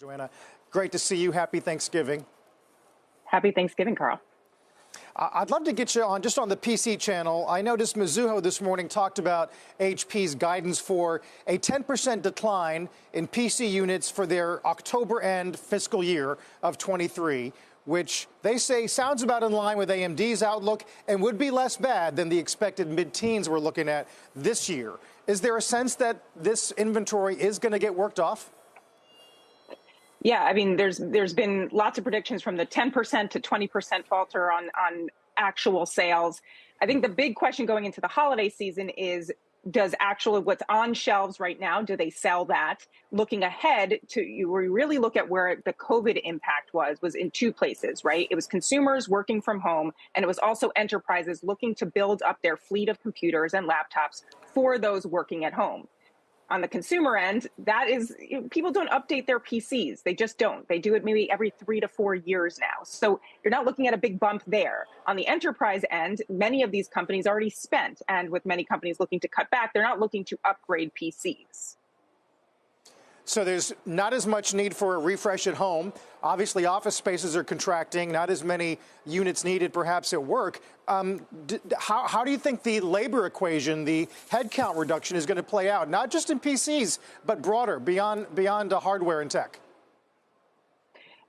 Joanna, great to see you. Happy Thanksgiving. Happy Thanksgiving, Carl. I'd love to get you on just on the PC channel. I noticed Mizuho this morning talked about HP's guidance for a 10% decline in PC units for their October end fiscal year of 23, which they say sounds about in line with AMD's outlook and would be less bad than the expected mid-teens we're looking at this year. Is there a sense that this inventory is going to get worked off? Yeah, I mean, there's been lots of predictions from the 10% to 20% falter on actual sales. I think the big question going into the holiday season is, does actually what's on shelves right now, do they sell that? Looking ahead to, you really look at where the COVID impact was in two places, right? It was consumers working from home, and it was also enterprises looking to build up their fleet of computers and laptops for those working at home. On the consumer end, that is, people don't update their PCs. They just don't. They do it maybe every 3 to 4 years now. So you're not looking at a big bump there. On the enterprise end, many of these companies already spent. And with many companies looking to cut back, they're not looking to upgrade PCs. So there's not as much need for a refresh at home. Obviously, office spaces are contracting, not as many units needed perhaps at work. How do you think the labor equation, the headcount reduction is going to play out, not just in PCs, but broader, beyond hardware and tech?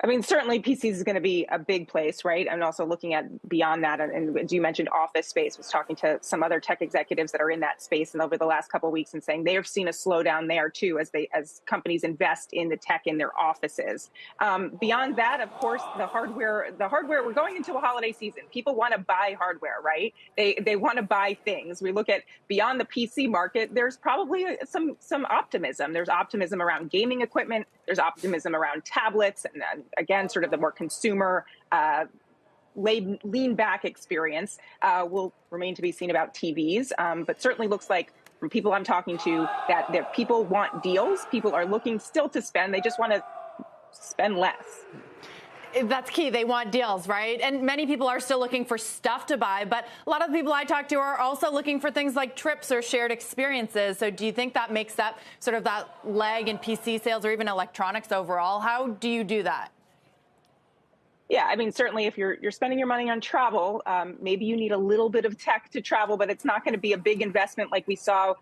I mean, certainly PCs is going to be a big place, right? And also looking at beyond that, and as you mentioned, office space, was talking to some other tech executives that are in that space and over the last couple of weeks and saying they have seen a slowdown there too as companies invest in the tech in their offices. Beyond that, of course, the hardware, we're going into a holiday season. People want to buy hardware, right? They want to buy things. We look at beyond the PC market, there's probably some optimism. There's optimism around gaming equipment. There's optimism around tablets and again, sort of the more consumer lean back experience will remain to be seen about TVs. But certainly looks like from people I'm talking to that people want deals. People are looking still to spend. They just want to spend less. That's key. They want deals, right? And many people are still looking for stuff to buy, but a lot of the people I talk to are also looking for things like trips or shared experiences. So do you think that makes up sort of that lag in PC sales or even electronics overall? How do you do that? Yeah, I mean, certainly if you're spending your money on travel, maybe you need a little bit of tech to travel, but it's not going to be a big investment like we saw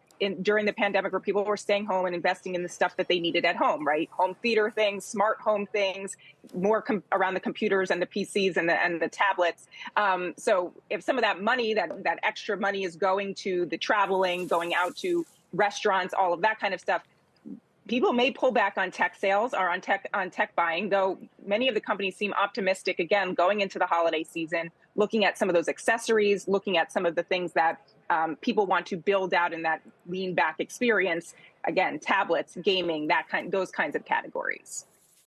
during the pandemic where people were staying home and investing in the stuff that they needed at home, right? Home theater things, smart home things, more around the computers and the PCs and the tablets. So if some of that money, that extra money is going to the traveling, going out to restaurants, all of that kind of stuff, people may pull back on tech sales or on tech buying, though many of the companies seem optimistic, again, going into the holiday season, looking at some of those accessories, looking at some of the things that people want to build out in that lean back experience. Again, tablets, gaming, those kinds of categories.